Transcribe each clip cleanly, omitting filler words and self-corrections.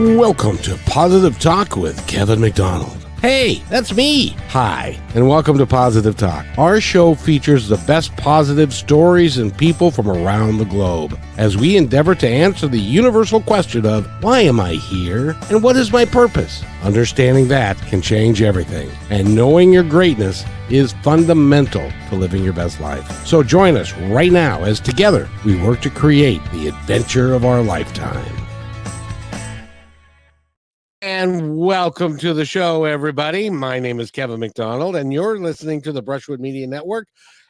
Welcome to Positive Talk with Kevin McDonald. Hey, that's me. Hi, and welcome to Positive Talk. Our show features the best positive stories and people from around the globe as we endeavor to answer the universal question of why am I here and what is my purpose? Understanding that can change everything, and knowing your greatness is fundamental to living your best life. So join us right now as together we work to create the adventure of our lifetime. And welcome to the show, everybody. My name is Kevin McDonald, and you're listening to the Brushwood Media Network,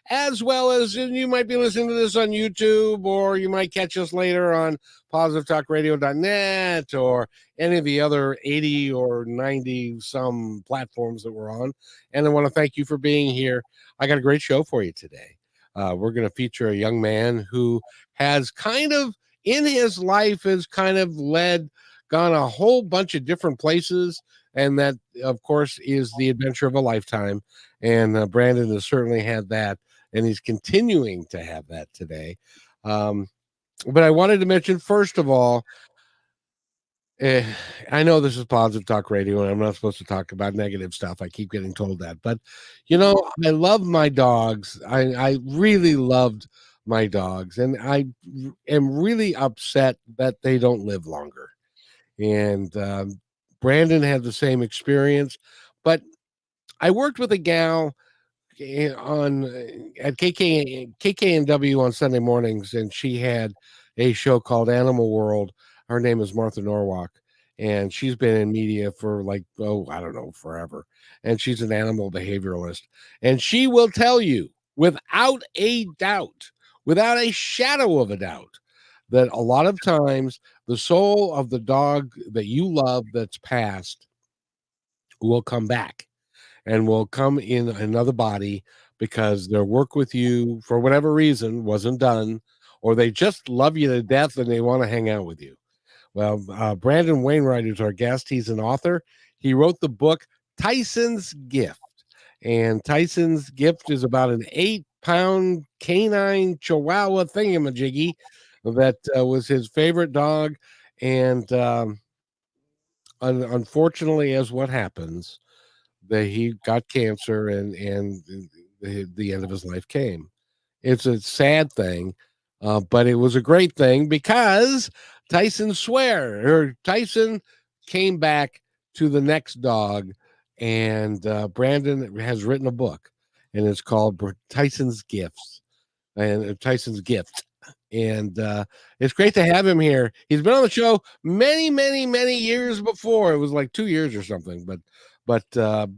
as well as you might be listening to this on YouTube, or you might catch us later on positivetalkradio.net or any of the other 80 or 90 some platforms that we're on. And I want to thank you for being here. I got a great show for you today. We're going to feature a young man who has kind of, in his life, has kind of gone a whole bunch of different places, and that of course is the adventure of a lifetime. And Brandon has certainly had that, and he's continuing to have that today. But I wanted to mention, first of all, I know this is Positive Talk Radio and I'm not supposed to talk about negative stuff. I keep getting told that, but I love my dogs. I really loved my dogs, and I am really upset that they don't live longer. And Brandon had the same experience, but I worked with a gal at KKNW on Sunday mornings, and she had a show called Animal World. Her name is Martha Norwalk, and she's been in media for forever. And she's an animal behavioralist, and she will tell you without a doubt, without a shadow of a doubt, that a lot of times the soul of the dog that you love that's passed will come back and will come in another body because their work with you, for whatever reason, wasn't done, or they just love you to death and they want to hang out with you. Well, Brandon Wainwright is our guest. He's an author. He wrote the book Tyson's Gift. And Tyson's Gift is about an 8-pound canine chihuahua thingamajiggy that was his favorite dog. And unfortunately, as what happens, that he got cancer, and the end of his life came. It's a sad thing, but it was a great thing because Tyson came back to the next dog, and Brandon has written a book, and it's called Tyson's Gifts and Tyson's Gift. And it's great to have him here. He's been on the show many, many, many years before. It was like 2 years or something. But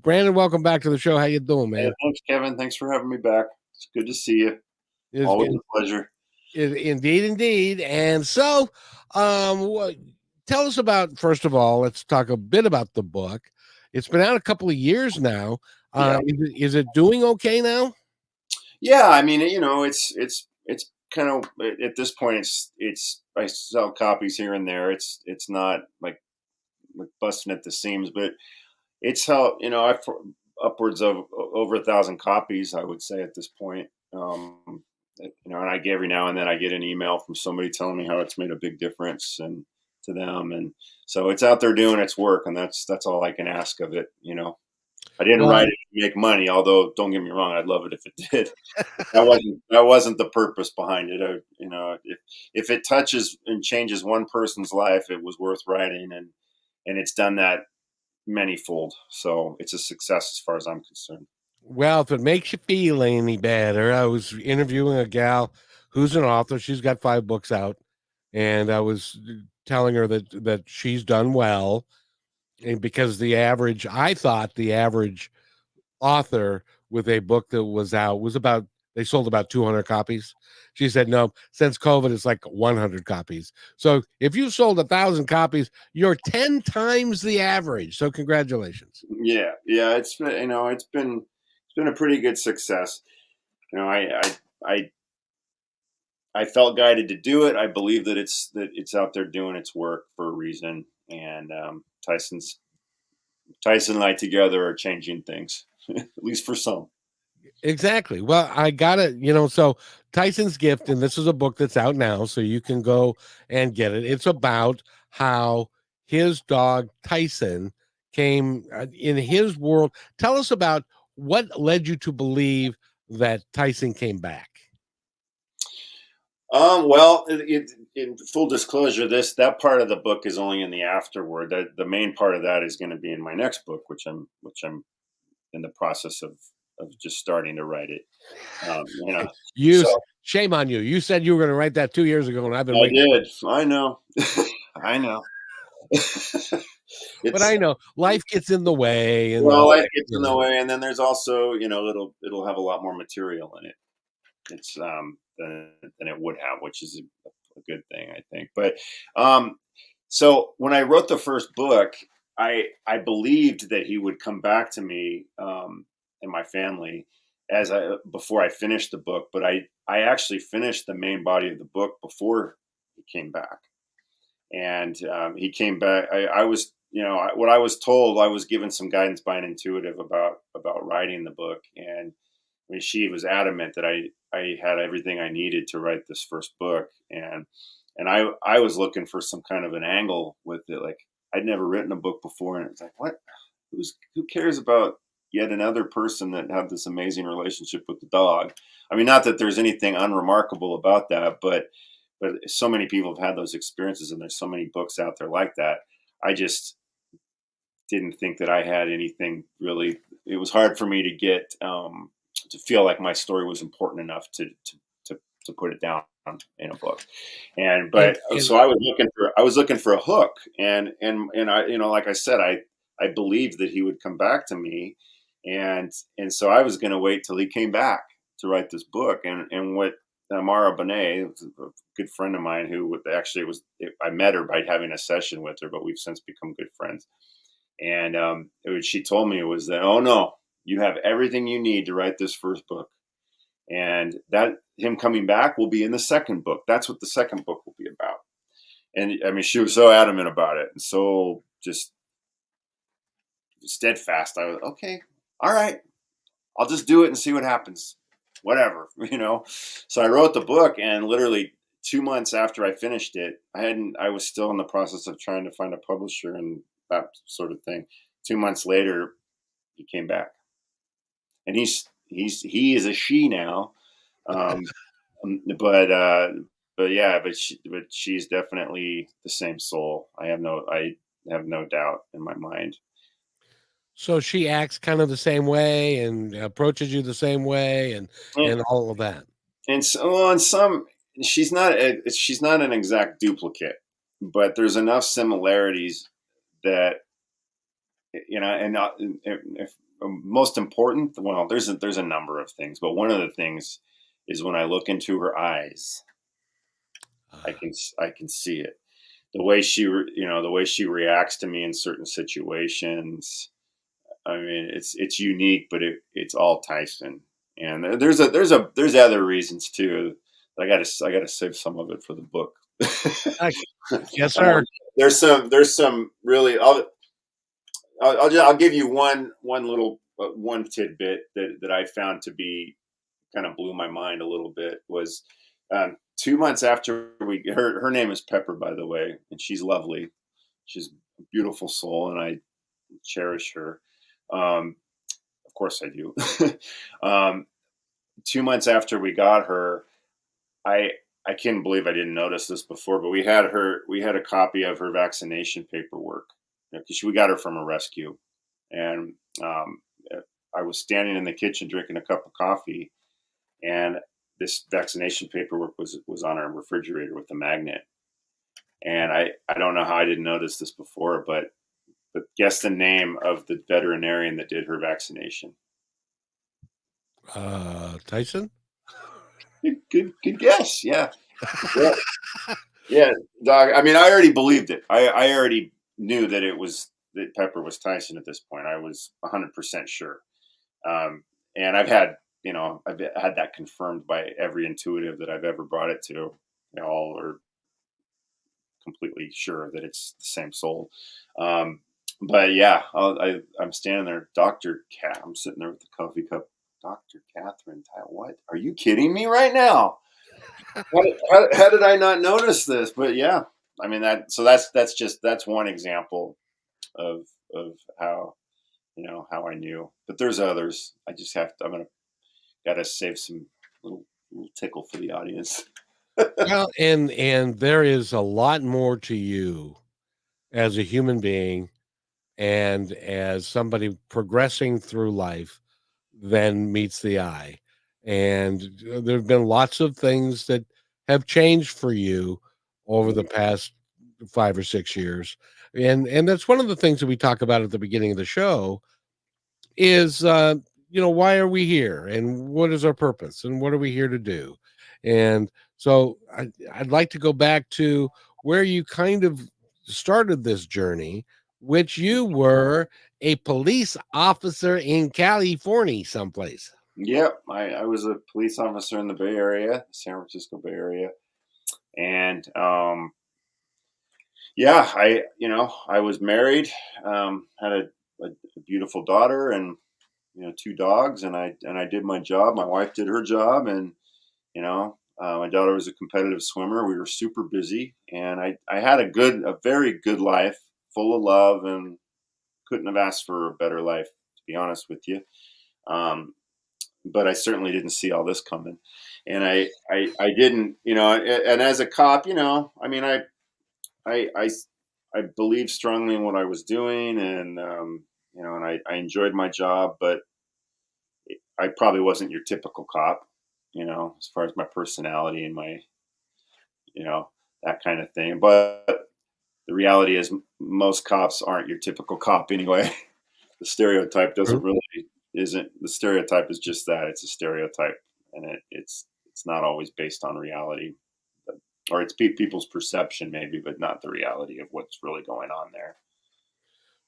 Brandon, welcome back to the show. How you doing, man? Hey, thanks, Kevin. Thanks for having me back. It's good to see you. Always a pleasure. Indeed. And so, tell us about, first of all, let's talk a bit about the book. It's been out a couple of years now. Is it doing okay now? Yeah, I mean, it's kind of, at this point, it's I sell copies here and there. It's not like busting at the seams, but it's how I've upwards of over 1,000 copies, I would say, at this point. And every now and then I get an email from somebody telling me how it's made a big difference and to them, and so it's out there doing its work, and that's all I can ask of it. I didn't write it to make money, although don't get me wrong, I'd love it if it did. That wasn't the purpose behind it. If it touches and changes one person's life, it was worth writing, and it's done that manyfold. So it's a success as far as I'm concerned. Well, if it makes you feel any better, I was interviewing a gal who's an author. She's got 5 books out, and I was telling her that she's done well, and because I thought the average author with a book that was out they sold about 200 copies. She said, no, since COVID, it's like 100 copies. So if you sold 1,000 copies, you're 10 times the average. So congratulations. Yeah. It's been, it's been a pretty good success. I felt guided to do it. I believe that it's out there doing its work for a reason. And Tyson and I together are changing things, at least for some. Exactly. Well, I got it. So Tyson's Gift, and this is a book that's out now, so you can go and get it. It's about how his dog Tyson came in his world. Tell us about what led you to believe that Tyson came back. Well, in full disclosure, that part of the book is only in the afterword. That the main part of that is going to be in my next book, which I'm in the process of just starting to write it. You So shame on you. You said you were going to write that 2 years ago, and I've been I waiting. did. I know. I know. But It's I know life gets in the way, and well, all life that, gets in the way, and then there's also it'll have a lot more material in it. It's than it would have, which is a good thing, I think. But um, so when I wrote the first book, I believed that he would come back to me and my family as I before I finished the book. But I actually finished the main body of the book before he came back, and he came back. I was what I was told. I was given some guidance by an intuitive about writing the book, and I mean, she was adamant that I had everything I needed to write this first book, and I was looking for some kind of an angle with it. Like I'd never written a book before, and it's like, what? Who cares about yet another person that had this amazing relationship with the dog? I mean, not that there's anything unremarkable about that, but so many people have had those experiences, and there's so many books out there like that. I just didn't think that I had anything really. It was hard for me to get to feel like my story was important enough to put it down in a book. And and but and so I was looking for a hook, and I like I said I believed that he would come back to me, and so I was going to wait till he came back to write this book. And what Mara Bonet, a good friend of mine, who actually I met her by having a session with her, but we've since become good friends. And she told me was that, oh no, you have everything you need to write this first book, and that him coming back will be in the second book. That's what the second book will be about. And I mean, she was so adamant about it and so just steadfast. I was okay, all right, I'll just do it and see what happens. Whatever, So I wrote the book, and literally 2 months after I finished it, I was still in the process of trying to find a publisher and that sort of thing. 2 months later, he came back, and he is a she now. Um, but yeah, but she's definitely the same soul. I have no doubt in my mind. so she acts kind of the same way and approaches you the same way, And, and all of that. and so on some, she's not an exact duplicate, but there's enough similarities that and not if most important. Well, there's a number of things, but one of the things is when I look into her eyes, I can see it. The way the way she reacts to me in certain situations. I mean, it's unique, but it's all Tyson. And there's other reasons too. I gotta save some of it for the book. Uh, yes, sir. There's some really. I'll give you one little one tidbit that I found to be kind of blew my mind a little bit was 2 months after her name is Pepper, by the way, and she's lovely. She's a beautiful soul, and I cherish her. Um, of course I do. 2 months after we got her, I I can't believe I didn't notice this before, but we had a copy of her vaccination paperwork because we got her from a rescue, and um, I was standing in the kitchen drinking a cup of coffee, and this vaccination paperwork was on our refrigerator with a magnet. And I don't know how I didn't notice this before, but guess the name of the veterinarian that did her vaccination. Tyson. Good guess. Yeah. Yeah. Yeah, dog. I mean, I already believed it. I already knew that Pepper was Tyson at this point. I was 100% sure. Um, and I've had that confirmed by every intuitive that I've ever brought it to. They all are completely sure that it's the same soul. Um, but yeah, I'm standing there, Doctor Cat. I'm sitting there with the coffee cup. Doctor Catherine, what? Are you kidding me right now? How did I not notice this? But yeah, I mean, that's one example of how, how I knew. But there's others. I just have to. Gotta save some little tickle for the audience. Well, and there is a lot more to you as a human being and as somebody progressing through life than meets the eye. And there have been lots of things that have changed for you over the past 5 or 6 years. And that's one of the things that we talk about at the beginning of the show is why are we here and what is our purpose and what are we here to do? And so I'd like to go back to where you kind of started this journey, which you were a police officer in California someplace. Yep, I was a police officer in the Bay Area, San Francisco Bay Area, and yeah, I was married, had a beautiful daughter, and two dogs, and I did my job. My wife did her job, and my daughter was a competitive swimmer. We were super busy, and I had a very good life, full of love, and couldn't have asked for a better life, to be honest with you. Um, but I certainly didn't see all this coming, and I didn't, and as a cop, I mean, I, I, I believed strongly in what I was doing, and and I enjoyed my job, but I probably wasn't your typical cop, as far as my personality and my, you know, that kind of thing. But the reality is, most cops aren't your typical cop anyway. The stereotype doesn't True. really isn't the stereotype is just that, it's a stereotype, and it's not always based on reality, or it's people's perception maybe, but not the reality of what's really going on there.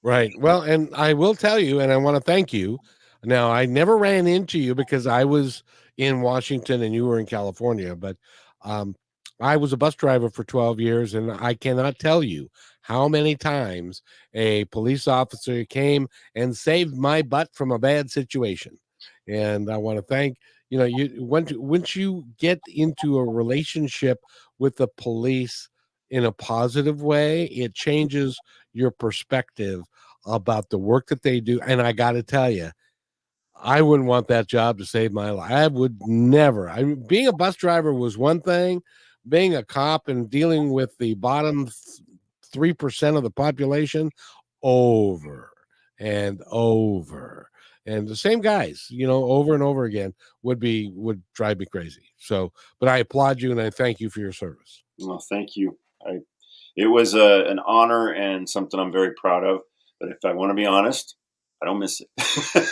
Right. Well, and I will tell you, and I want to thank you. Now, I never ran into you because I was in Washington and you were in California, but um, I was a bus driver for 12 years, and I cannot tell you how many times a police officer came and saved my butt from a bad situation. And I want to thank you once you get into a relationship with the police in a positive way, it changes your perspective about the work that they do. And I got to tell you, I wouldn't want that job to save my life. I would never. Being a bus driver was one thing. Being a cop and dealing with the bottom 3% of the population over and over. And the same guys, over and over again would drive me crazy. So, but I applaud you and I thank you for your service. Well, thank you. It was an honor and something I'm very proud of. But if I want to be honest, I don't miss it.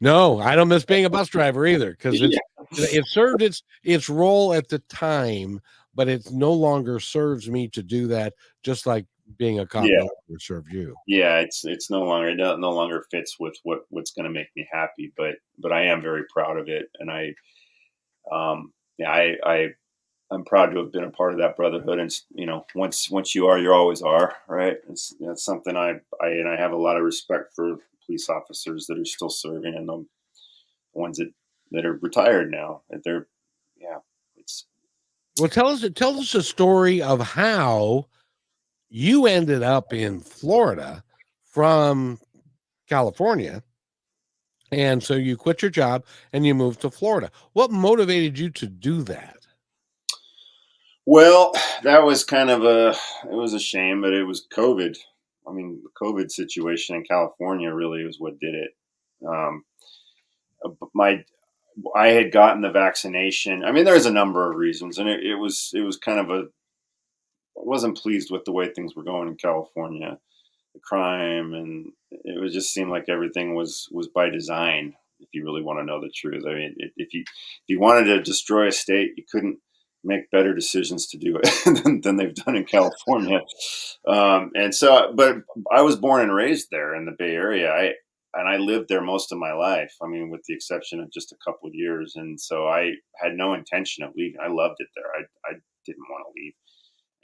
No, I don't miss being a bus driver either because Yeah. it served its role at the time, but it no longer serves me to do that. Just like being a cop Yeah. no longer served you. Yeah, it's no longer fits with what's going to make me happy, but I am very proud of it, and yeah, I'm proud to have been a part of that brotherhood. And once you are, you always are, right? It's something I have a lot of respect for police officers that are still serving, and the ones that are retired now. That they're yeah, it's Well, tell us a story of how you ended up in Florida from California, and so you quit your job and you moved to Florida. What motivated you to do that? well, that was kind of it was a shame, but it was COVID. I mean, the COVID situation in California really was what did it. Um, my I had gotten the vaccination. I mean, there's a number of reasons, and it was kind of I wasn't pleased with the way things were going in California, the crime, and it was just seemed like everything was by design. If you really want to know the truth, I mean, if you wanted to destroy a state, you couldn't make better decisions to do it than they've done in California. And so, but I was born and raised there in the Bay Area. I lived there most of my life. I mean, with the exception of just a couple of years, and so I had no intention of leaving. I loved it there. I didn't want to leave,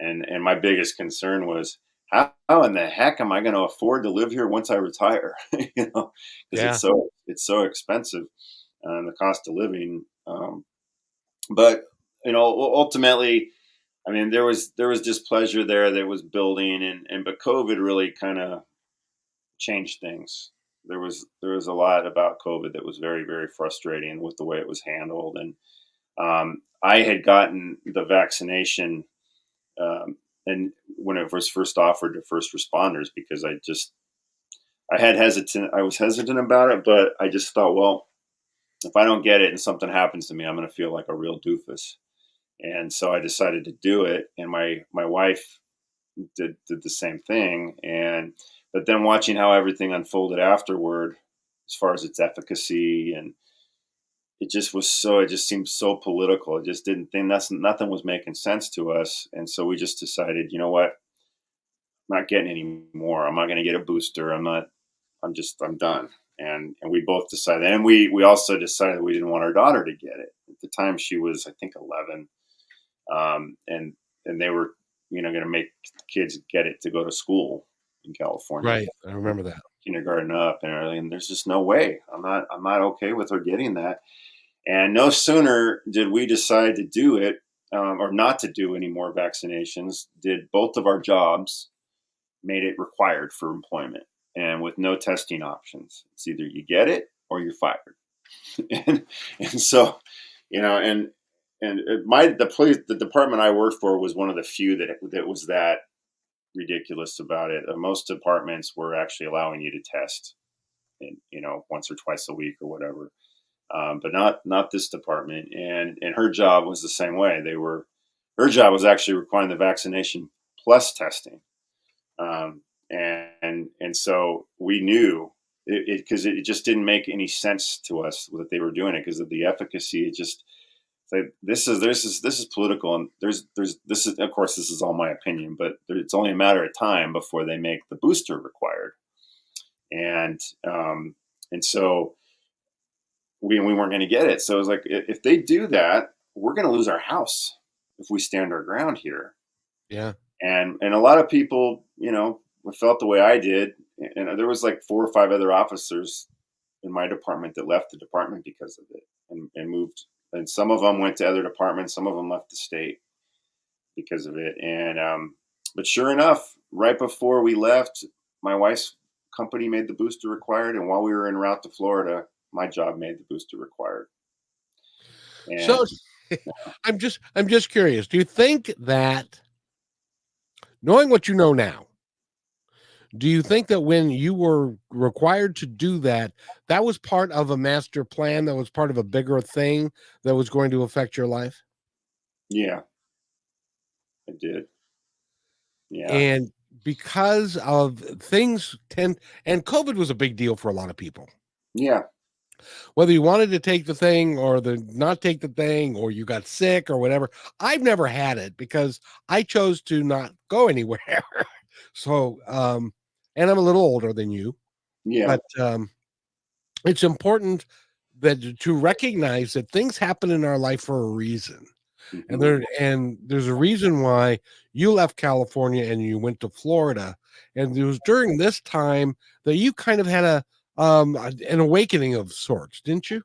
and my biggest concern was how in the heck am I going to afford to live here once I retire? Because Yeah. it's so expensive, and the cost of living. But ultimately, I mean, there was displeasure there that was building, and but COVID really kind of changed things. There was a lot about COVID that was very, very frustrating with the way it was handled, and I had gotten the vaccination, um, and when it was first offered to first responders, because I was hesitant about it, but I just thought, well, if I don't get it and something happens to me, I'm going to feel like a real doofus. And so I decided to do it, and my wife did the same thing. And but then watching how everything unfolded afterward, as far as its efficacy, and it just seemed so political. It just didn't think that's nothing was making sense to us. And so we just decided, you know what, I'm not getting any more. I'm not going to get a booster. I'm done. And we both decided, and we also decided we didn't want our daughter to get it. At the time, she was, I think, 11, and they were, going to make kids get it to go to school in California, Right. I remember that. kindergarten up and everything. And there's just no way. I'm not okay with her getting that. And no sooner did we decide to do it, or not to do any more vaccinations, did both of our jobs made it required for employment, and with no testing options. It's either you get it or you're fired. And so, the department I worked for was one of the few that was that ridiculous about it. Most departments were actually allowing you to test, once or twice a week or whatever, but not this department. And her job was the same way. Her job was actually requiring the vaccination plus testing. And so we knew it because it just didn't make any sense to us that they were doing it because of the efficacy. It just like this is political, and there's this is, of course, this is all my opinion, but it's only a matter of time before they make the booster required. And so we weren't going to get it. So it was like, if they do that, we're going to lose our house if we stand our ground here. Yeah. And a lot of people, felt the way I did, and there was like 4 or 5 other officers in my department that left the department because of it, and moved. And some of them went to other departments. Some of them left the state because of it. But sure enough, right before we left, my wife's company made the booster required, and while we were en route to Florida, my job made the booster required. So And I'm just curious. Do you think that, knowing what you know now, do you think that when you were required to do that, that was part of a master plan, that was part of a bigger thing that was going to affect your life? yeah, I did. Yeah, And because of things tend and COVID was a big deal for a lot of people. yeah, Whether you wanted to take the thing or the not take the thing, or you got sick or whatever. I've never had it because I chose to not go anywhere. So, and I'm a little older than you, yeah. but it's important that to recognize that things happen in our life for a reason. And Hmm. there's a reason why you left California and you went to Florida. And it was during this time that you kind of had an awakening of sorts, didn't you?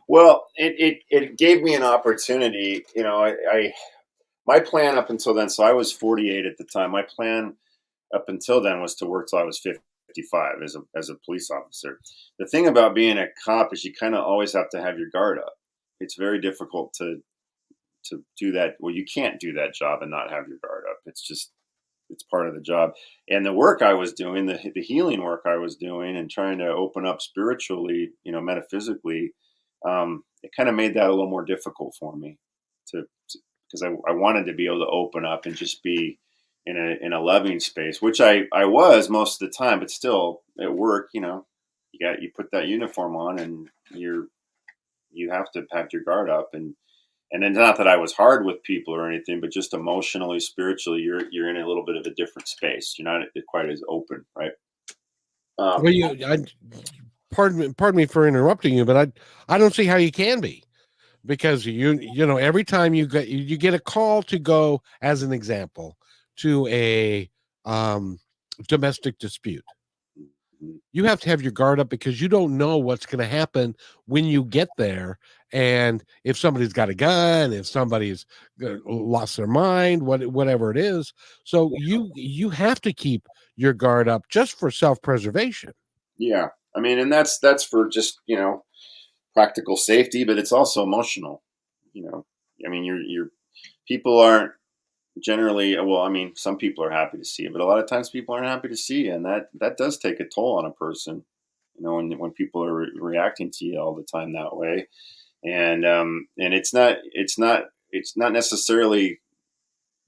Well, it gave me an opportunity. I my plan up until then. So I was 48 at the time. My plan up until then was to work till I was 55 as a police officer. The thing about being a cop is you kind of always have to have your guard up. It's very difficult to do that. Well, you can't do that job and not have your guard up. It's part of the job. And the work I was doing, the healing work I was doing, and trying to open up spiritually, metaphysically, it kind of made that a little more difficult for me to because I wanted to be able to open up and just be in a loving space, which I was most of the time, but still at work, you put that uniform on, and you have to have your guard up. And then, not that I was hard with people or anything, but just emotionally, spiritually, you're in a little bit of a different space. You're not quite as open, right? Well, Um, pardon me for interrupting you, but I don't see how you can be, because every time you get a call to go, as an example, to a um, domestic dispute, you have to have your guard up because you don't know what's going to happen when you get there. And if somebody's got a gun, if somebody's lost their mind, whatever it is, so you have to keep your guard up just for self-preservation. Yeah. I mean, and that's for just, practical safety, but it's also emotional. You know, I mean, you're people aren't generally, well, I mean, some people are happy to see you, but a lot of times people aren't happy to see you, and that does take a toll on a person. When people are reacting to you all the time that way, and it's not necessarily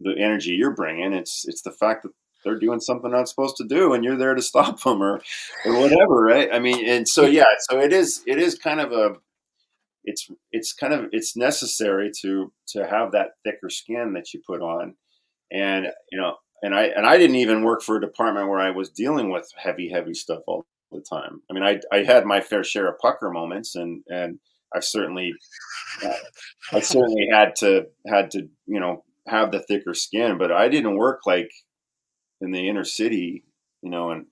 the energy you're bringing. It's the fact that they're doing something not supposed to do, and you're there to stop them, or whatever, right? I mean, and so yeah, so it is kind of a it's necessary to have that thicker skin that you put on. And and I didn't even work for a department where I was dealing with heavy stuff all the time. I mean, I had my fair share of pucker moments, and I've certainly uh, I certainly had to have the thicker skin, but I didn't work like in the inner city, and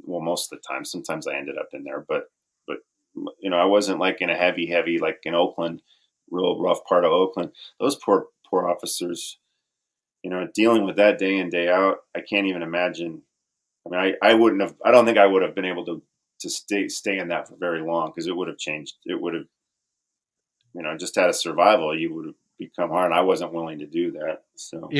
well, most of the time. Sometimes I ended up in there, but I wasn't like in a heavy like in Oakland, real rough part of Oakland. Those poor officers, dealing with that day in day out. I can't even imagine. I mean, I wouldn't have. I don't think I would have been able to stay in that for very long, because it would have changed. It would have, just out of survival, you would have become hard. And I wasn't willing to do that. So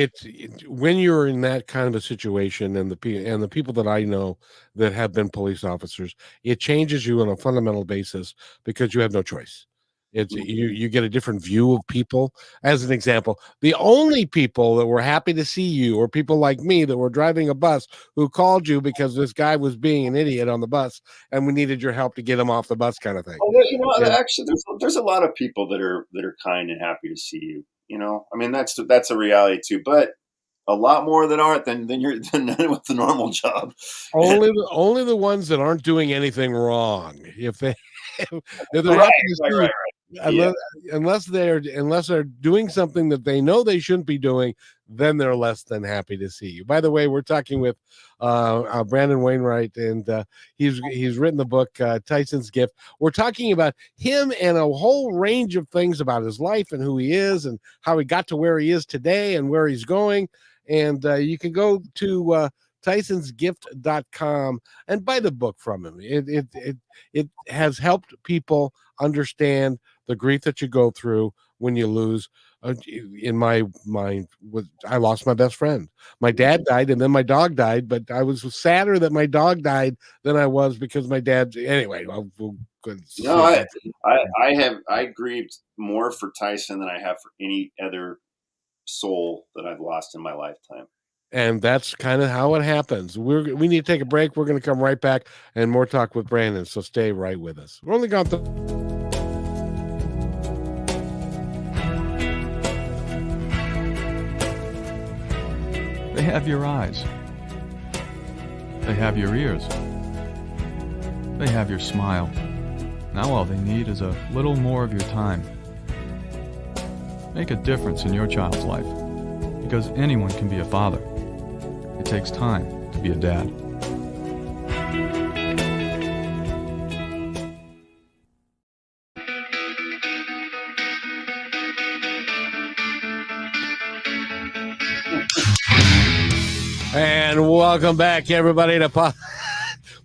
When you're in that kind of a situation, and the people that I know that have been police officers, it changes you on a fundamental basis because you have no choice. It's you get a different view of people. As an example, the only people that were happy to see you were people like me that were driving a bus who called you because this guy was being an idiot on the bus and we needed your help to get him off the bus, kind of thing. well, And actually, there's a lot of people that are kind and happy to see you. I mean, that's a reality too. But a lot more that aren't than you're than with the normal job. only the ones that aren't doing anything wrong. If they if they're Right, happy to right, see right. you, Yeah. unless unless they're doing something that they know they shouldn't be doing, then they're less than happy to see you. By the way, we're talking with Brandon Wainwright, and he's written the book Tyson's Gift. We're talking about him and a whole range of things about his life and who he is and how he got to where he is today and where he's going. And you can go to tysonsgift.com and buy the book from him. It has helped people understand the grief that you go through when you lose. In my mind, I lost my best friend. My dad died, and then my dog died. But I was sadder that my dog died than I was because my dad. Anyway, we'll No, save that. I grieved more for Tyson than I have for any other soul that I've lost in my lifetime. And that's kind of how it happens. We need to take a break. We're going to come right back and more talk with Brandon. So stay right with us. We're only gone. They have your eyes. They have your ears. They have your smile. Now all they need is a little more of your time. Make a difference in your child's life, because anyone can be a father. It takes time to be a dad. And welcome back, everybody, to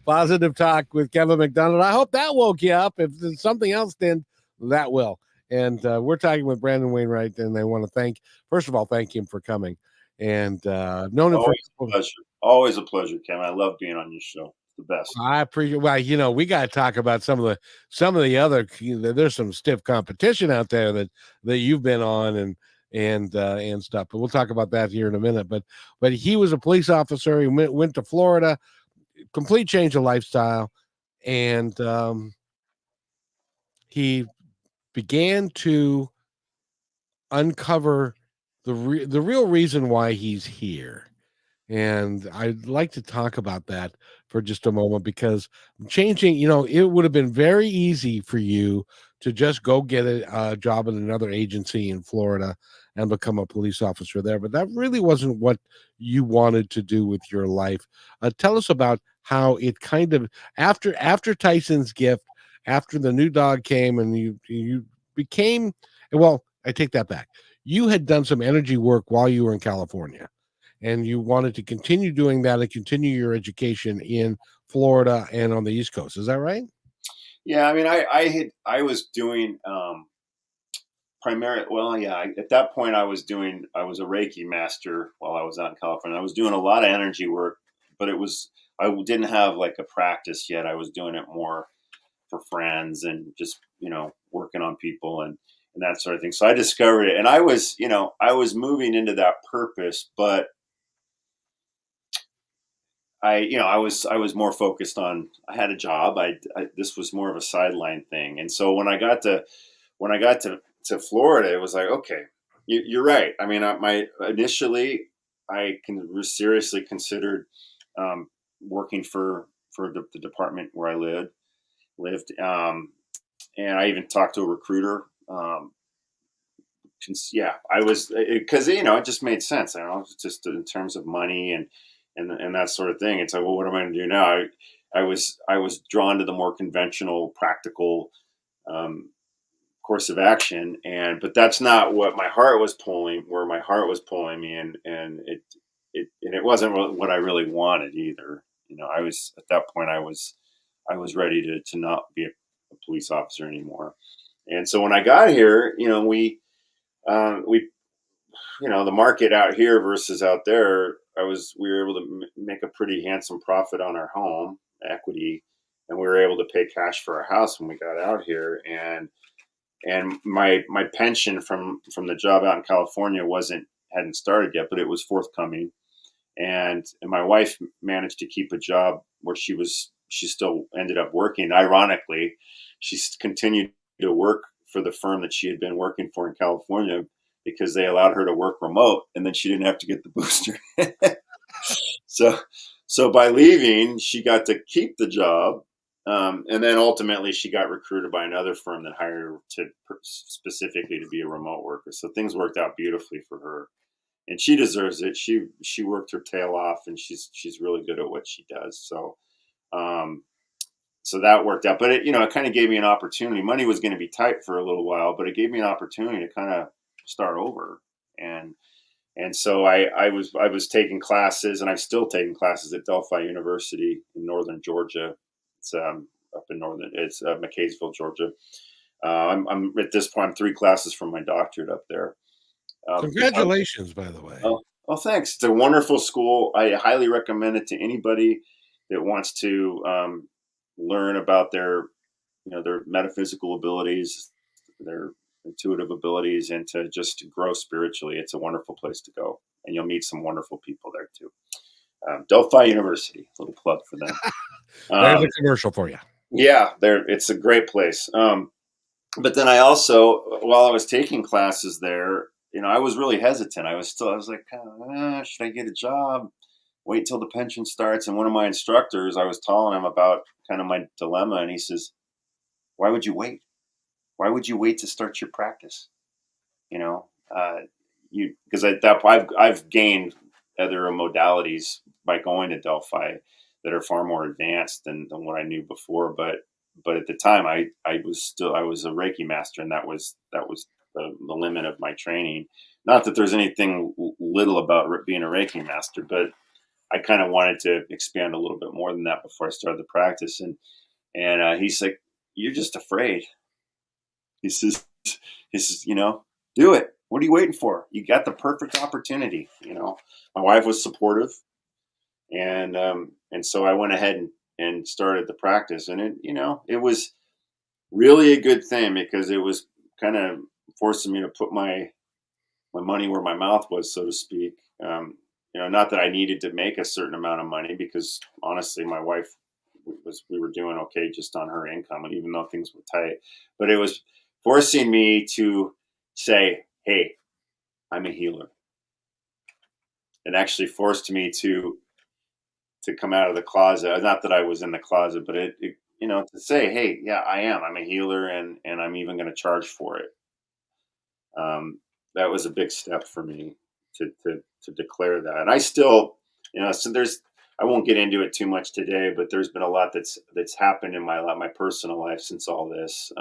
Positive Talk with Kevin McDonald. I hope that woke you up. If there's something else, then that will. And we're talking with Brandon Wainwright, and I want to first of all, thank him for coming. And known him for. Always a pleasure. Always a pleasure, Ken. I love being on your show. It's the best. I appreciate. Well, we got to talk about some of the other. There's some stiff competition out there that you've been on and stuff. But we'll talk about that here in a minute. But he was a police officer. He went to Florida, complete change of lifestyle, and he began to uncover the real reason why he's here. And I'd like to talk about that for just a moment, because changing, it would have been very easy for you to just go get a job in another agency in Florida and become a police officer there. But that really wasn't what you wanted to do with your life. Tell us about how it kind of, after Tyson's Gift, after the new dog came and you became, well, I take that back. You had done some energy work while you were in California, and you wanted to continue doing that and continue your education in Florida and on the East Coast. Is that right? Yeah, I mean, I was doing primarily, well, yeah, at that point I was a Reiki master while I was out in California. I was doing a lot of energy work, but I didn't have like a practice yet. I was doing it more for friends and just, working on people and that sort of thing. So I discovered it, and I was moving into that purpose, but I was more focused on, I had a job. This was more of a sideline thing. And so when I got to Florida, it was like, okay, you're right. I mean, initially seriously considered working for the department where I lived. And I even talked to a recruiter. Yeah, I was, because it just made sense. I don't know, just in terms of money and that sort of thing. It's like, well, what am I going to do now? I was drawn to the more conventional, practical um, course of action, but that's not what my heart was pulling. Where my heart was pulling me, and it wasn't what I really wanted either. I was at that point. I was ready to not be a police officer anymore. And so when I got here, we the market out here versus out there, we were able to make a pretty handsome profit on our home equity, and we were able to pay cash for our house when we got out here. And my pension from the job out in California hadn't started yet, but it was forthcoming. And my wife managed to keep a job where she still ended up working. Ironically, she continued to work for the firm that she had been working for in California, because they allowed her to work remote, and then she didn't have to get the booster. so so by leaving, she got to keep the job. And then ultimately she got recruited by another firm that hired her specifically to be a remote worker. So things worked out beautifully for her, and she deserves it. She worked her tail off, and she's really good at what she does. Um, so that worked out, but it kind of gave me an opportunity. Money was going to be tight for a little while, but it gave me an opportunity to kind of start over. And so I was taking classes, and I'm still taking classes at Delphi University in northern Georgia. It's up in it's McCaysville, Georgia. I'm at this point, I'm 3 classes from my doctorate up there. Congratulations, by the way. Oh, thanks. It's a wonderful school. I highly recommend it to anybody that wants to learn about their metaphysical abilities, their intuitive abilities, and to just grow spiritually. It's a wonderful place to go, and you'll meet some wonderful people there too. Delphi University, little plug for them. There's a commercial for you. Yeah, it's a great place. But then I also, while I was taking classes there, I was really hesitant. I was like, should I get a job? Wait till the pension starts. And one of my instructors, I was telling him about kind of my dilemma, and he says, "Why would you wait? Why would you wait to start your practice? You know, because I've gained other modalities by going to Delphi that are far more advanced than what I knew before. But at the time, I was a Reiki master, and that was the limit of my training. Not that there's anything little about being a Reiki master, but I kind of wanted to expand a little bit more than that before I started the practice. And he's like, "You're just afraid." He says, "Do it. What are you waiting for? You got the perfect opportunity." My wife was supportive, and so I went ahead and started the practice, and it was really a good thing, because it was kind of forcing me to put my money where my mouth was, so to speak. Not that I needed to make a certain amount of money, because honestly, my wife we were doing okay just on her income, and even though things were tight, but it was forcing me to say, "Hey, I'm a healer." It actually forced me to come out of the closet. Not that I was in the closet, but to say, "Hey, yeah, I am. I'm a healer, and I'm even going to charge for it." That was a big step for me to declare that. And I still, so I won't get into it too much today, but there's been a lot that's happened in my personal life since all this.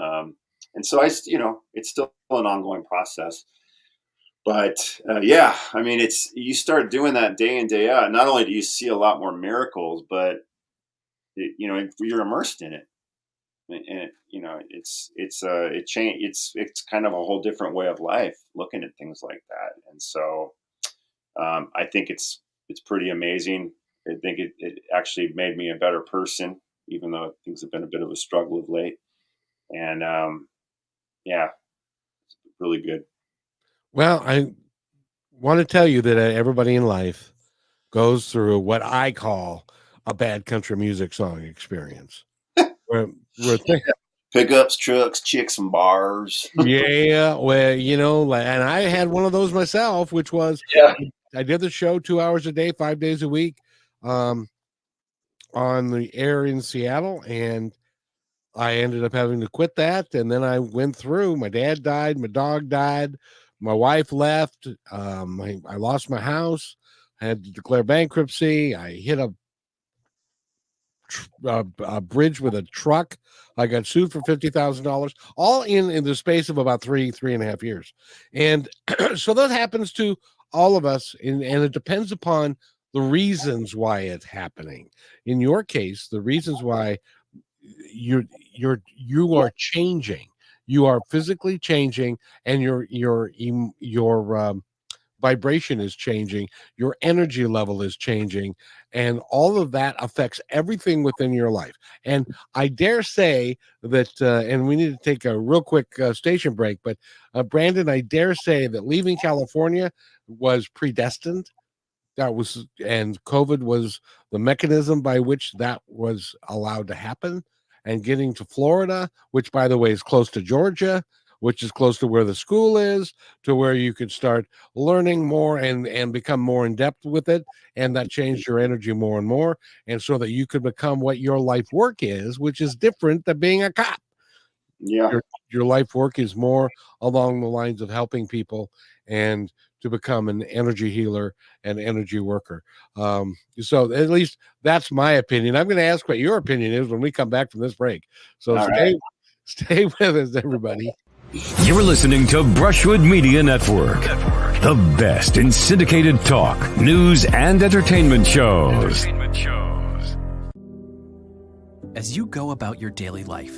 And so it's still an ongoing process. But yeah, I mean, you start doing that day in day out. Not only do you see a lot more miracles, but you're immersed in it, and it's kind of a whole different way of life, looking at things like that. And so I think it's pretty amazing. I think it actually made me a better person, even though things have been a bit of a struggle of late. And yeah, really good. Well, I want to tell you that everybody in life goes through what I call a bad country music song experience. Where, where Pickups, trucks, chicks, and bars. yeah, well, and I had one of those myself, which was Yeah. I did the show 2 hours a day, 5 days a week, on the air in Seattle, and I ended up having to quit that. And then I went through. My dad died, my dog died, my wife left. I lost my house. I had to declare bankruptcy. I hit a bridge with a truck. I got sued for $50,000, all in the space of about 3.5 years. And so that happens to all of us, and it depends upon the reasons why it's happening. In your case, the reasons why you are changing, you are physically changing, and your vibration is changing, your energy level is changing, and all of that affects everything within your life. And I dare say that, and we need to take a real quick station break, but Brandon, I dare say that leaving California was predestined. And COVID was the mechanism by which that was allowed to happen. And getting to Florida, which by the way is close to Georgia, which is close to where the school is, to where you could start learning more and become more in depth with it. And that changed your energy more and more. And so that you could become what your life work is, which is different than being a cop. Yeah. Your life work is more along the lines of helping people and to become an energy healer and energy worker. So at least that's my opinion. I'm going to ask what your opinion is when we come back from this break. So stay with us, everybody. You're listening to Brushwood Media Network, the best in syndicated talk, news, and entertainment shows. As you go about your daily life,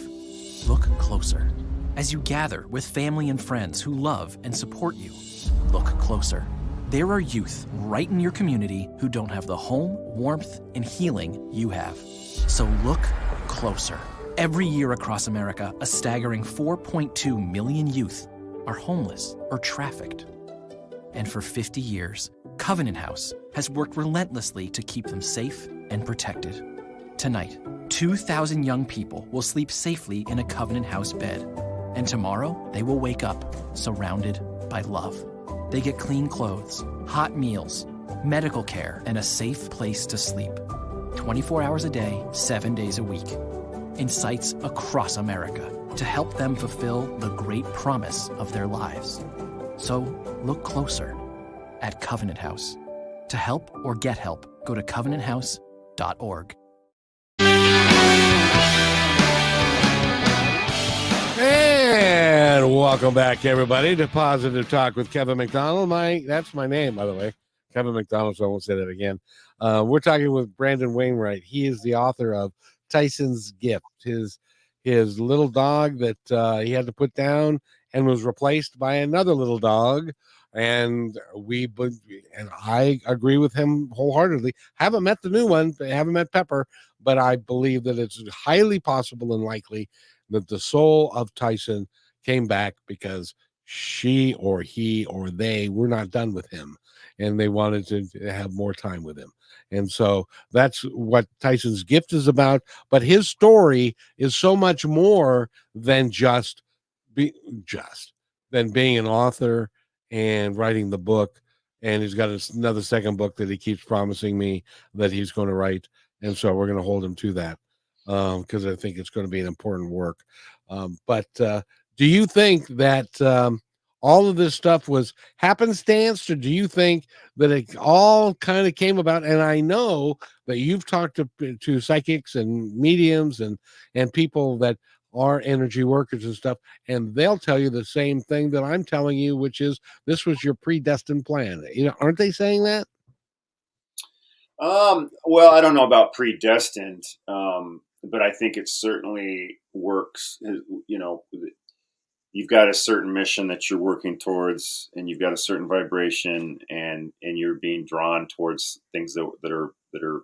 look closer. As you gather with family and friends who love and support you, look closer. There are youth right in your community who don't have the home, warmth, and healing you have. So look closer. Every year across America, a staggering 4.2 million youth are homeless or trafficked. And for 50 years, Covenant House has worked relentlessly to keep them safe and protected. Tonight, 2,000 young people will sleep safely in a Covenant House bed. And tomorrow, they will wake up surrounded by love. They get clean clothes, hot meals, medical care, and a safe place to sleep. 24 hours a day, 7 days a week. In sites across America to help them fulfill the great promise of their lives. So look closer at Covenant House. To help or get help, go to covenanthouse.org. And welcome back, everybody, to Positive Talk with Kevin McDonald. That's my name, by the way, Kevin McDonald, so I won't say that again. We're talking with Brandon Wainwright. He is the author of Tyson's Gift, his little dog that he had to put down and was replaced by another little dog. And I agree with him wholeheartedly. Haven't met the new one, haven't met Pepper, but I believe that it's highly possible and likely that the soul of Tyson came back because she or he or they were not done with him and they wanted to have more time with him. And so that's what Tyson's Gift is about. But his story is so much more than being an author and writing the book. And he's got another second book that he keeps promising me that he's going to write. And so we're going to hold him to that because I think it's going to be an important work. But do you think that all of this stuff was happenstance, or do you think that it all kind of came about? And I know that you've talked to psychics and mediums and people that are energy workers and stuff, and they'll tell you the same thing that I'm telling you, which is this was your predestined plan. Aren't they saying that? Well, I don't know about predestined, but I think it certainly works. You've got a certain mission that you're working towards, and you've got a certain vibration, and you're being drawn towards things that are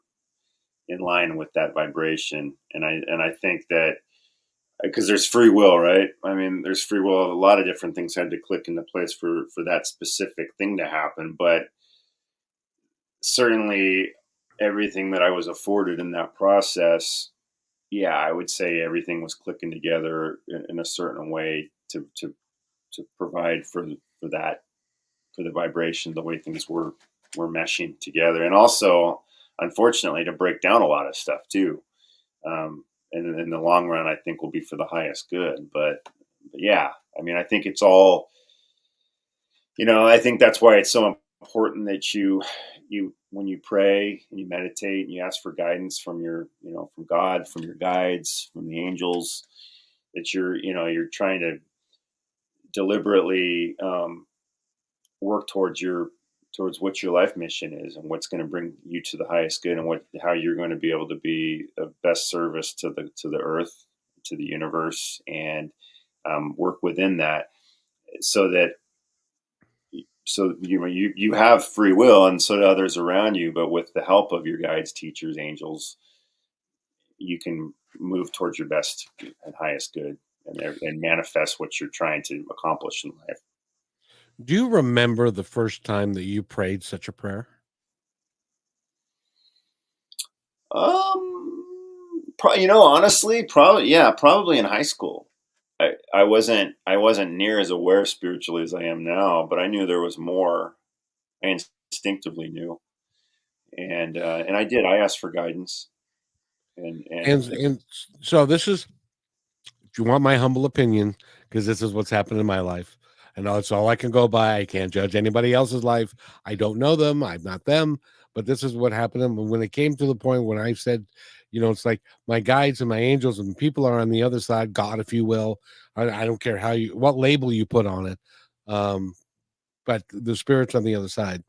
in line with that vibration. And I think that because there's free will, right? I mean, there's free will. A lot of different things had to click into place for that specific thing to happen, but certainly everything that I was afforded in that process, yeah, I would say everything was clicking together in a certain way to provide for that, for the vibration, the way things were meshing together, and also, unfortunately, to break down a lot of stuff too. And in the long run, I think will be for the highest good. But yeah, I mean, I think it's all. I think that's why it's so important that you when you pray and you meditate and you ask for guidance from from God, from your guides, from the angels, that you're trying to deliberately work towards what your life mission is and what's going to bring you to the highest good, and how you're going to be able to be of best service to the earth, to the universe, and work within that, so that you have free will, and so do others around you. But with the help of your guides, teachers, angels, you can move towards your best and highest good, and manifest what you're trying to accomplish in life. Do you remember the first time that you prayed such a prayer? Honestly, probably, yeah, probably in high school. I wasn't near as aware spiritually as I am now, but I knew there was more. I instinctively knew, and I did. I asked for guidance, And so this is, if you want my humble opinion, because this is what's happened in my life. I know it's all I can go by. I can't judge anybody else's life. I don't know them. I'm not them. But this is what happened. And when it came to the point when I said, it's like my guides and my angels and people are on the other side, God, if you will. I don't care what label you put on it. Um, but the spirit's on the other side.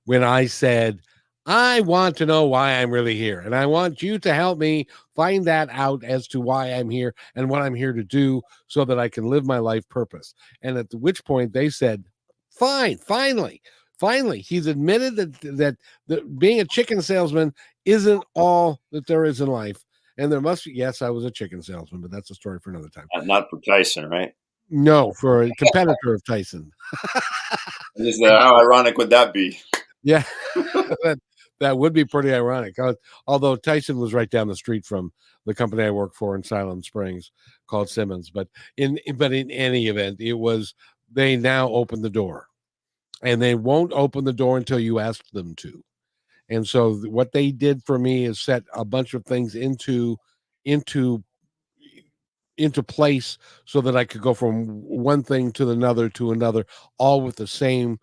When I said, I want to know why I'm really here, and I want you to help me find that out as to why I'm here and what I'm here to do so that I can live my life purpose. And at which point they said, fine, finally, he's admitted that being a chicken salesman isn't all that there is in life. And there must be, yes, I was a chicken salesman, but that's a story for another time. not for Tyson, right? No, for a competitor of Tyson. Just, how ironic would that be? Yeah, that would be pretty ironic. Although Tyson was right down the street from the company I work for in Siloam Springs called Simmons. But in any event, it was, they now open the door, and they won't open the door until you ask them to. And so what they did for me is set a bunch of things into place so that I could go from one thing to another, all with the same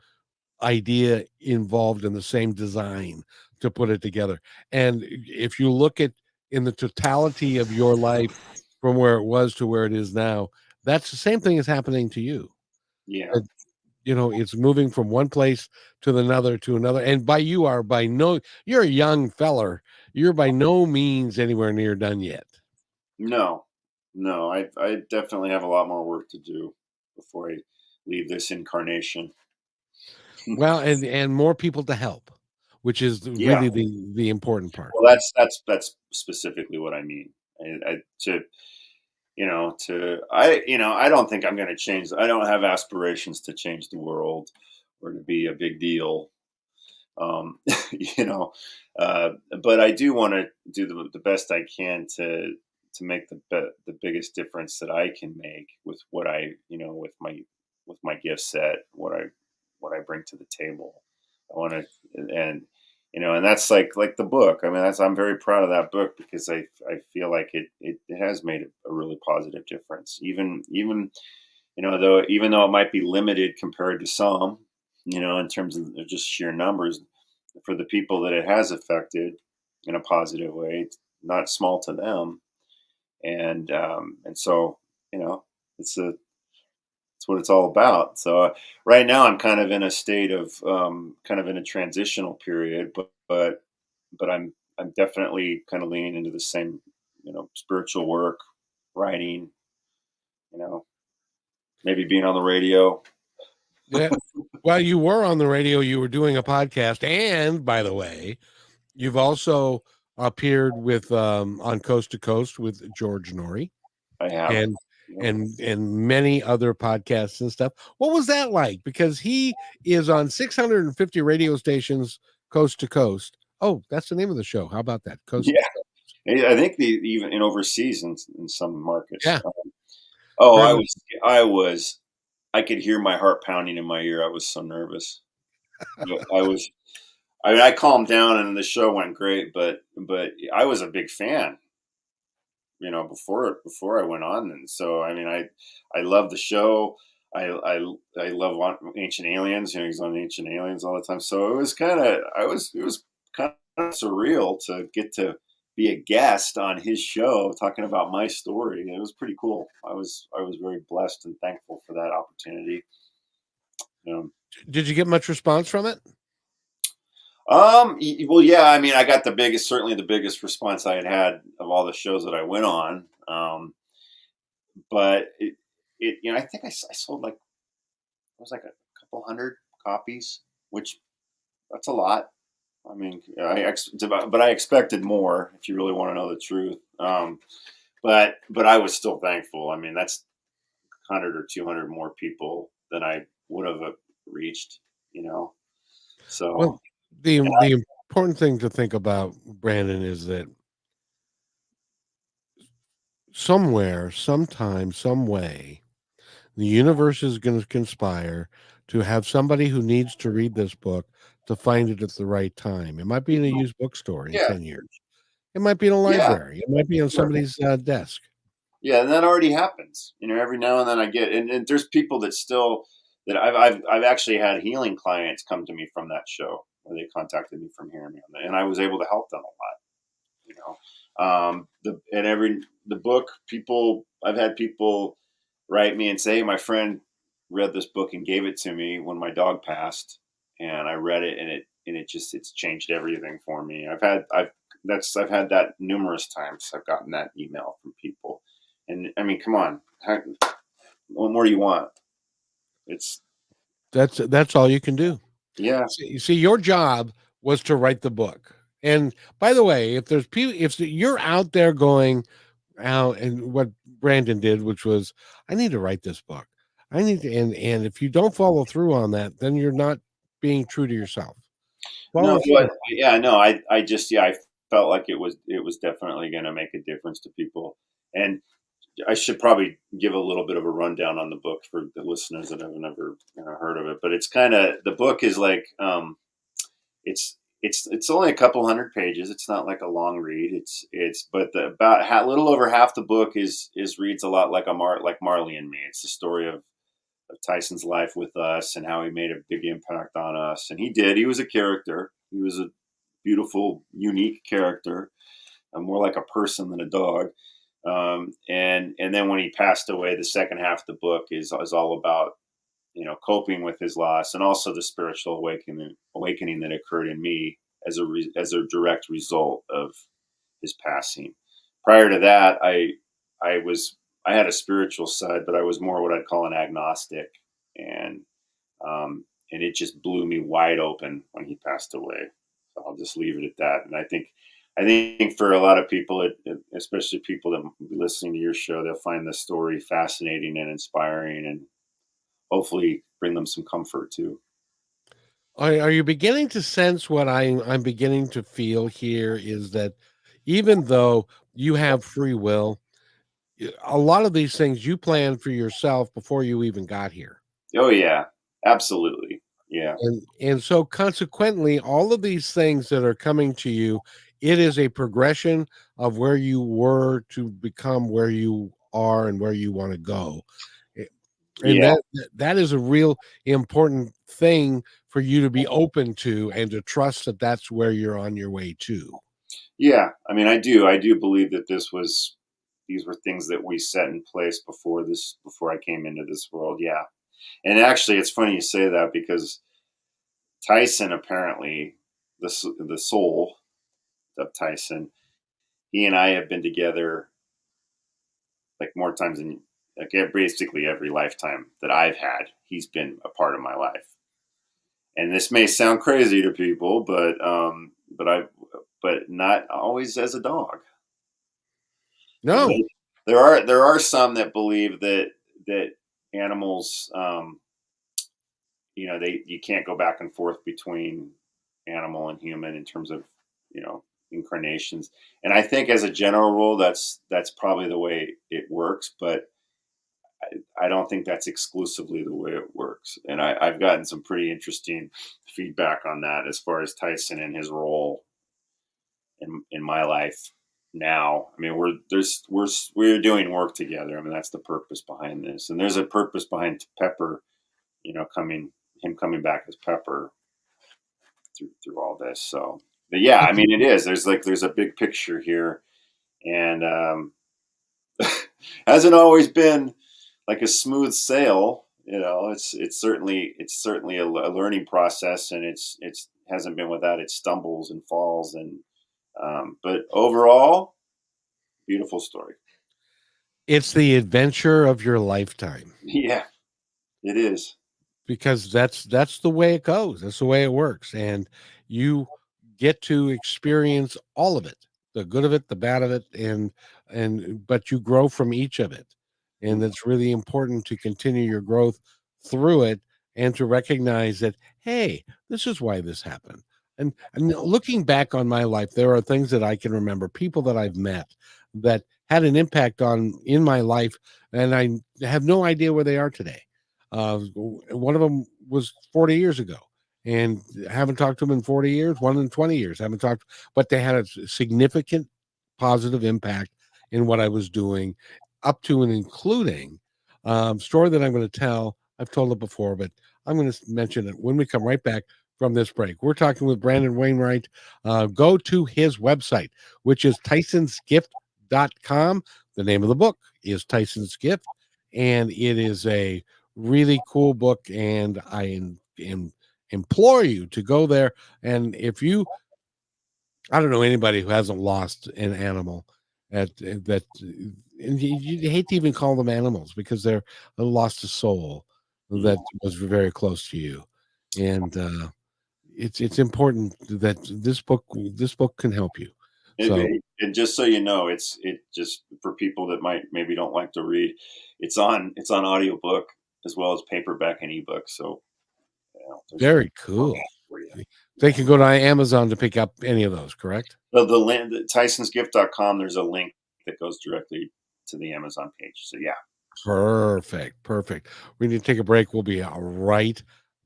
idea involved in the same design to put it together. And if you look at in the totality of your life from where it was to where it is now, that's the same thing is happening to you. Yeah. It's moving from one place to another. And you're a young feller. You're by no means anywhere near done yet. No, I definitely have a lot more work to do before I leave this incarnation. Well, and more people to help, which is Yeah. really the important part. Well, that's specifically what I mean. I don't think I'm going to change. I don't have aspirations to change the world or to be a big deal. Um, you know, but I do want to do the best I can to make the biggest difference that I can make with what with my gift set, what I bring to the table. I want to, and that's like the book. I mean, I'm very proud of that book because I feel like it has made a really positive difference. Even though it might be limited compared to some, in terms of just sheer numbers, for the people that it has affected in a positive way, it's not small to them. and so it's a it's what it's all about. So right now I'm kind of in a state of kind of in a transitional period, but I'm definitely kind of leaning into the same spiritual work, writing, you know, maybe being on the radio. Yeah. Well, you were on the radio, you were doing a podcast, and by the way, you've also appeared with on Coast to Coast with George Norrie I have. and You know. and many other podcasts and stuff. What was that like? Because he is on 650 radio stations coast to coast. Oh, that's the name of the show. How about that? Coast Yeah, to Coast. I think even in overseas in some markets. Yeah. Oh, Forever. I could hear my heart pounding in my ear. I was so nervous. I was. I mean, I calmed down and the show went great, but I was a big fan, before I went on, and so I mean, I love the show. I love Ancient Aliens. He's on Ancient Aliens all the time. So it was kind of surreal to get to be a guest on his show talking about my story. It was pretty cool. I was very blessed and thankful for that opportunity. Um, Did you get much response from it? well, yeah, I mean, I got certainly the biggest response I had of all the shows that I went on. But I think I sold like, it was like a couple hundred copies, which that's a lot. I mean, but I expected more if you really want to know the truth. But I was still thankful. I mean, that's 100 or 200 more people than I would have reached, so. Well, the important thing to think about, Brandon, is that somewhere, sometime, some way, the universe is going to conspire to have somebody who needs to read this book to find it at the right time. It might be in a used bookstore in Yeah, 10 years. It might be in a yeah, library. It might be on sure. somebody's desk. Yeah, and that already happens. Every now and then I get, and there's people that still that I've actually had healing clients come to me from that show, where they contacted me from hearing me on that, and I was able to help them a lot. The book, I've had people write me and say, hey, my friend read this book and gave it to me when my dog passed, and I read it, and it's changed everything for me. I've had that numerous times. I've gotten that email from people, and I mean, come on, what more do you want? That's all you can do. Yeah. See, your job was to write the book. And by the way, if you're out there going out, and what Brandon did, which was, I need to write this book. I need to, and if you don't follow through on that, then you're not being true to yourself. Follow No, through. yeah, no, I just, I felt like it was definitely going to make a difference to people. And I should probably give a little bit of a rundown on the book for the listeners that have never heard of it. But the book is like, it's only a couple hundred pages. It's not like a long read. But little over half the book is reads a lot like like Marley and Me. It's the story of Tyson's life with us and how he made a big impact on us. And he was a character. He was a beautiful, unique character, more like a person than a dog. And then when he passed away, the second half of the book is all about coping with his loss, and also the spiritual awakening that occurred in me as a direct result of his passing. Prior to that, I had a spiritual side, but I was more what I'd call an agnostic, and it just blew me wide open when he passed away. So I'll just leave it at that. And I think for a lot of people, especially people that will be listening to your show, they'll find the story fascinating and inspiring, and hopefully bring them some comfort too. Are you beginning to sense what I'm beginning to feel here is that even though you have free will, a lot of these things you planned for yourself before you even got here. Oh yeah, absolutely. Yeah. And so consequently, all of these things that are coming to you, it is a progression of where you were to become where you are and where you want to go. And Yeah. that is a real important thing for you to be open to, and to trust that that's where you're on your way to. Yeah. I mean, I do believe that this was these were things that we set in place before I came into this world. Yeah. And actually, it's funny you say that, because Tyson, apparently, the soul of Tyson, he and I have been together like more times than like basically every lifetime that I've had. He's been a part of my life. And this may sound crazy to people, but not always as a dog. No. There are some that believe that animals, you can't go back and forth between animal and human in terms of, incarnations. And I think as a general rule, that's probably the way it works, but I don't think that's exclusively the way it works. And I've gotten some pretty interesting feedback on that as far as Tyson and his role in my life now. I mean, we're doing work together. I mean, that's the purpose behind this. And there's a purpose behind Pepper, coming back as Pepper through all this. So, but yeah, I mean, it is. There's a big picture here, and hasn't always been like a smooth sail. It's certainly a learning process, and it's hasn't been without its stumbles and falls, and but overall, beautiful story. It's the adventure of your lifetime. Yeah, it is. Because that's the way it goes. That's the way it works. And you get to experience all of it, the good of it, the bad of it, but you grow from each of it. And it's really important to continue your growth through it, and to recognize that, hey, this is why this happened. And looking back on my life, there are things that I can remember, people that I've met that had an impact in my life, and I have no idea where they are today. One of them was 40 years ago, and haven't talked to them in 40 years. One in 20 years, haven't talked, but they had a significant positive impact in what I was doing, up to and including story that I'm going to tell. I've told it before, but I'm going to mention it when we come right back from this break. We're talking with Brandon Wainwright. Go to his website, which is tysonsgift.com. The name of the book is Tyson's Gift, and it is a really cool book, and I implore you to go there. And if I don't know anybody who hasn't lost an animal that, and you hate to even call them animals, because they're lost a soul that was very close to you. And it's important that this book can help you. And just so you know, it just for people that maybe don't like to read, it's on audiobook as well as paperback and ebook. So very cool. They can go to Amazon to pick up any of those, correct? The link, tysonsgift.com, there's a link that goes directly to the Amazon page. So yeah. Perfect. We need to take a break. We'll be right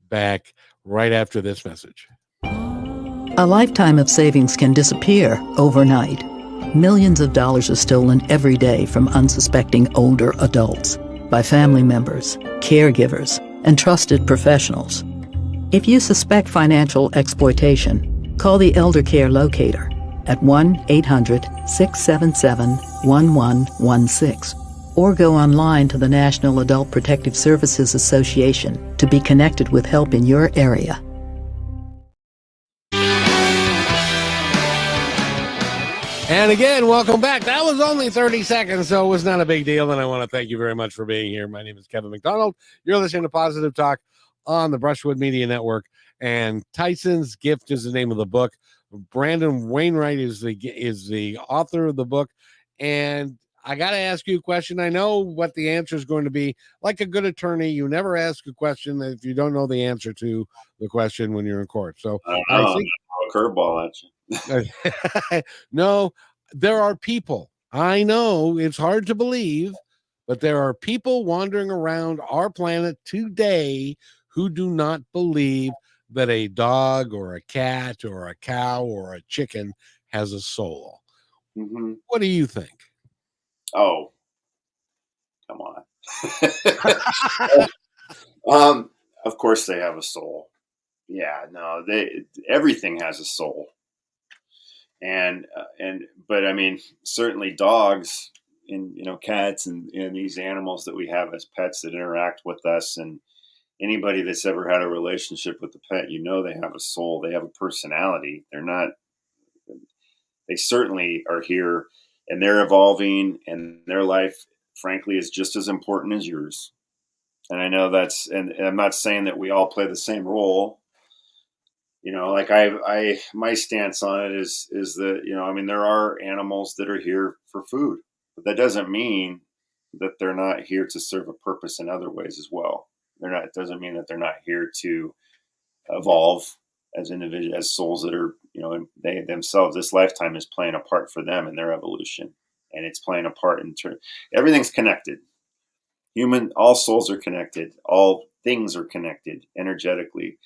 back right after this message. A lifetime of savings can disappear overnight. Millions of dollars are stolen every day from unsuspecting older adults by family members, caregivers, and trusted professionals. If you suspect financial exploitation, call the Elder Care Locator at 1-800-677-1116 or go online to the National Adult Protective Services Association to be connected with help in your area. And again, welcome back. That was only 30 seconds, so it was not a big deal. And I want to thank you very much for being here. My name is Kevin McDonald. You're listening to Positive Talk on the Brushwood Media Network. And Tyson's Gift is the name of the book. Brandon Wainwright is the author of the book. And I got to ask you a question. I know what the answer is going to be. Like a good attorney, you never ask a question if you don't know the answer to the question when you're in court. So I think a curveball at you. No, there are people. I know it's hard to believe, but there are people wandering around our planet today who do not believe that a dog or a cat or a cow or a chicken has a soul. Mm-hmm. What do you think? Oh, come on. Of course they have a soul. Yeah, no, everything has a soul. But I mean, certainly dogs, cats and these animals that we have as pets that interact with us. And anybody that's ever had a relationship with a pet, they have a soul, they have a personality. They certainly are here, and they're evolving, and their life, frankly, is just as important as yours. And I know and I'm not saying that we all play the same role. Like my stance on it is that, I mean, there are animals that are here for food, but that doesn't mean that they're not here to serve a purpose in other ways as well. It doesn't mean that they're not here to evolve as individuals, as souls that are, they themselves, this lifetime is playing a part for them in their evolution, and it's playing a part in everything's connected. All souls are connected. All things are connected energetically.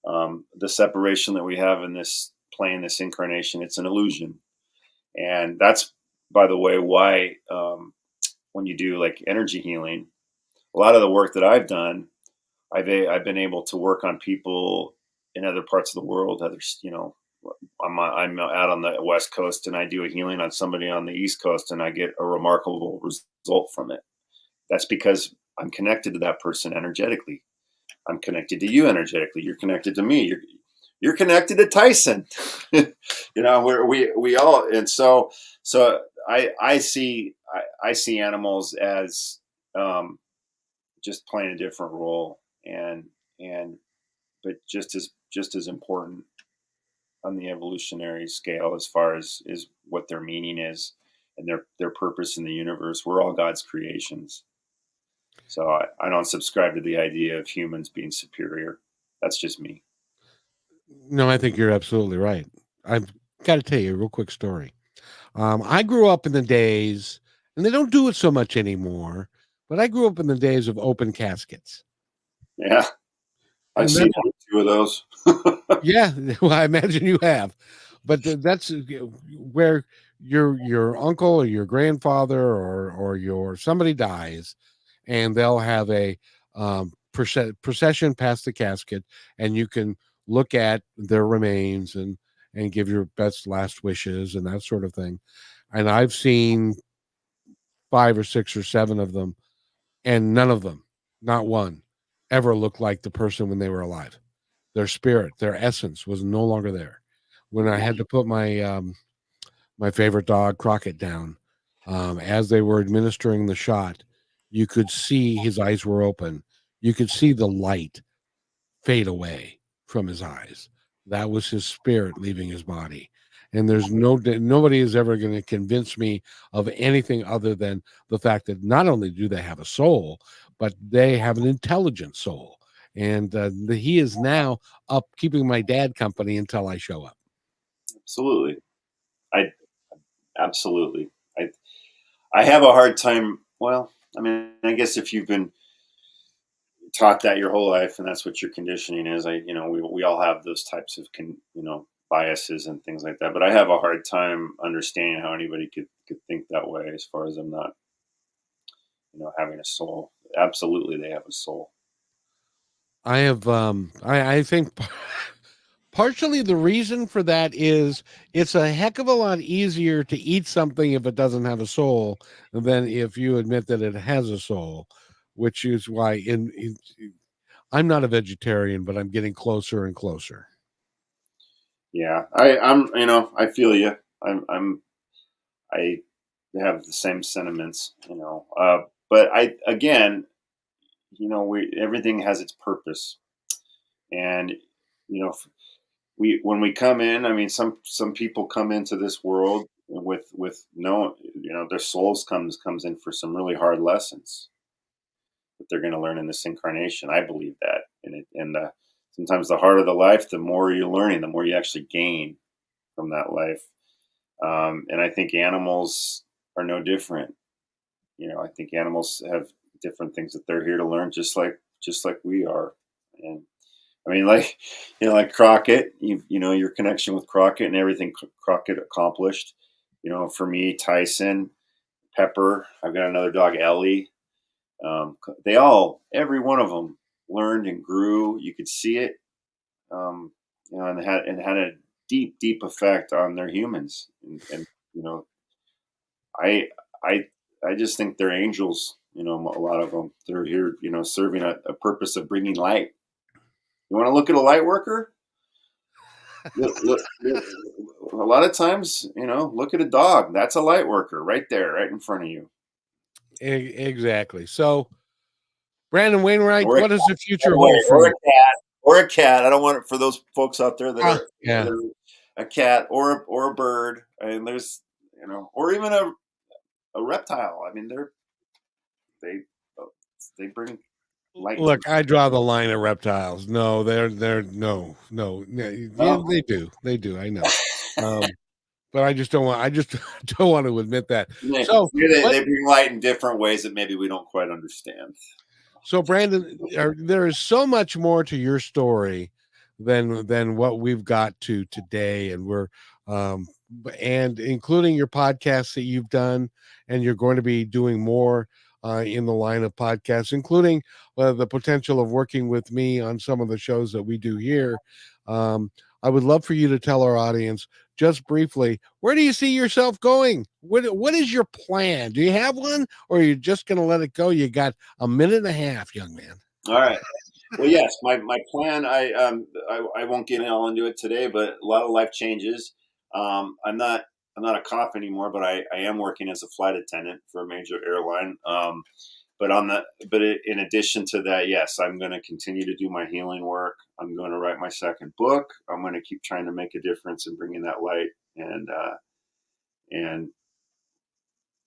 The separation that we have in this plane, this incarnation, it's an illusion. And that's, by the way, why when you do like energy healing, a lot of the work that I've done, I've been able to work on people in other parts of the world. I'm out on the West Coast, and I do a healing on somebody on the East Coast, and I get a remarkable result from it. That's because I'm connected to that person energetically. I'm connected to you energetically. You're connected to me. You're connected to Tyson. Where we all, and so I see animals as just playing a different role, but just as important on the evolutionary scale as far as is what their meaning is and their purpose in the universe. We're all God's creations. So I don't subscribe to the idea of humans being superior. That's just me. No, I think you're absolutely right. I've got to tell you a real quick story. I grew up in the days, and they don't do it so much anymore, but I grew up in the days of open caskets. Yeah. I've And seen one or two of those. yeah, well, I imagine you have. But that's where your uncle or your grandfather or your somebody dies, and they'll have a procession past the casket, and you can look at their remains and give your best last wishes and that sort of thing. And I've seen 5 or 6 or 7 of them, and none of them, not one, ever looked like the person when they were alive. Their spirit, their essence was no longer there. When I had to put my favorite dog Crockett down, as they were administering the shot, you could see his eyes were open. You could see the light fade away from his eyes. That was his spirit leaving his body. And there's nobody is ever going to convince me of anything other than the fact that not only do they have a soul, but they have an intelligent soul. And he is now up keeping my dad company until I show up. Absolutely. I absolutely. I have a hard time. Well, I mean, I guess if you've been taught that your whole life and that's what your conditioning is, we all have those types of biases and things like that, but I have a hard time understanding how anybody could think that way, as far as them not having a soul. Absolutely, they have a soul. I have I think partially the reason for that is it's a heck of a lot easier to eat something if it doesn't have a soul than if you admit that it has a soul, which is why I'm not a vegetarian, but I'm getting closer and closer. Yeah, I feel you. I have the same sentiments, but everything has its purpose. And when we come in, I mean, some people come into this world with no, their souls comes in for some really hard lessons that they're going to learn in this incarnation. I believe that. Sometimes the harder the life, the more you're learning, the more you actually gain from that life. And I think animals are no different. I think animals have different things that they're here to learn, just like we are. And I mean, like Crockett, your connection with Crockett and everything Crockett accomplished. For me, Tyson, Pepper, I've got another dog, Ellie. Every one of them learned and grew. You could see it, and it had a deep, deep effect on their humans. And I I just think they're angels. You know, a lot of them, they're here, you know, serving a purpose of bringing light. You want to look at a light worker? A lot of times, you know, look at a dog. That's a light worker right there, right in front of you. Exactly. So, Brandon Wainwright, Or a what does the cat, future hold for or a you? cat, or a cat. I don't want it for those folks out there that are Yeah. a cat or a bird. I mean, there's, you know, or even a reptile. I mean, they they bring light. Look, I draw the line at reptiles. No, they're no. Yeah, Oh. they do. I know, but I just don't want. I just don't want to admit that. So, They bring light in different ways that maybe we don't quite understand. so Brandon, there is so much more to your story than what we've got to today, and we're and including your podcasts that you've done, and you're going to be doing more in the line of podcasts, including the potential of working with me on some of the shows that we do here. I would love for you to tell our audience just briefly, where do you see yourself going? What is your plan? Do you have one, or are you just going to let it go? You got a minute and a half, young man. All right. Well, yes, my plan. I won't get all into it today, but a lot of life changes. I'm not a cop anymore, but I am working as a flight attendant for a major airline. But in addition to that, yes, I'm going to continue to do my healing work. I'm going to write my second book. I'm going to keep trying to make a difference in bringing that light and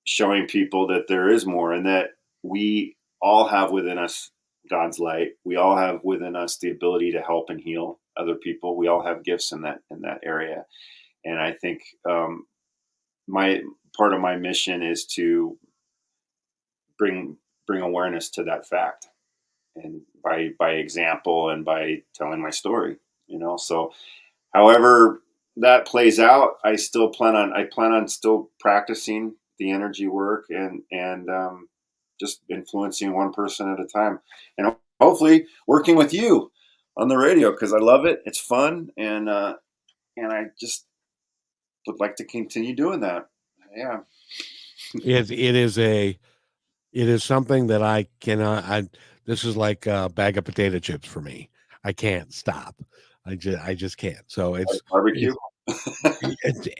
showing people that there is more, and that we all have within us God's light. We all have within us the ability to help and heal other people. We all have gifts in that area. And I think my part of my mission is to bring awareness to that fact, and by example and by telling my story, you know. So however that plays out, I plan on still practicing the energy work and just influencing one person at a time, and hopefully working with you on the radio, because I love it. It's fun, and I just would like to continue doing that. Yeah. It is something that I cannot. This is like a bag of potato chips for me. I can't stop. I just can't. So it's barbecue.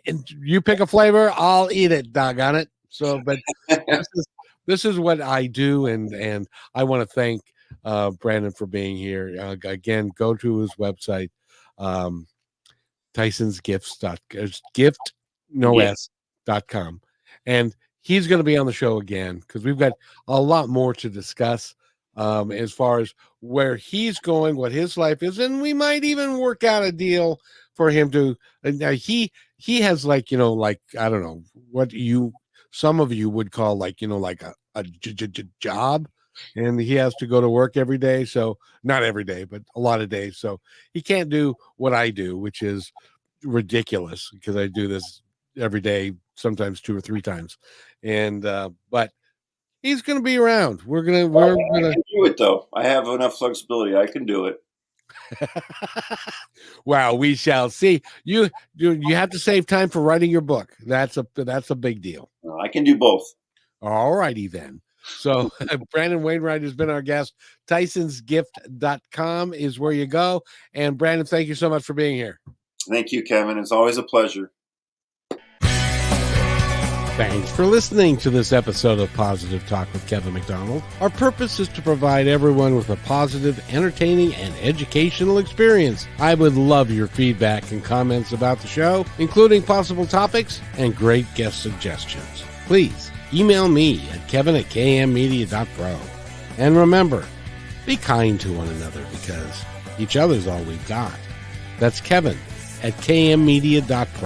And you pick a flavor, I'll eat it. Doggone it. So, but this is what I do, and I want to thank Brandon for being here. Again, go to his website, tysonsgifts.com, and he's going to be on the show again because we've got a lot more to discuss as far as where he's going, what his life is, and we might even work out a deal for him to. He has, like, you know, like, I don't know what some of you would call, like, you know, like a job, and he has to go to work every day. So not every day, but a lot of days. So he can't do what I do, which is ridiculous because I do this every day, sometimes 2 or 3 times. And but he's going to be around. We're gonna do it though. I have enough flexibility. I can do it. Wow, we shall see. You have to save time for writing your book. That's a big deal. I can do both. All righty then. So Brandon Wainwright has been our guest. tysonsgift.com is where you go. And Brandon, thank you so much for being here. Thank you, Kevin. It's always a pleasure. Thanks for listening to this episode of Positive Talk with Kevin McDonald. Our purpose is to provide everyone with a positive, entertaining, and educational experience. I would love your feedback and comments about the show, including possible topics and great guest suggestions. Please email me at kevin@kmmedia.pro. And remember, be kind to one another because each other's all we've got. That's Kevin@kmmedia.pro.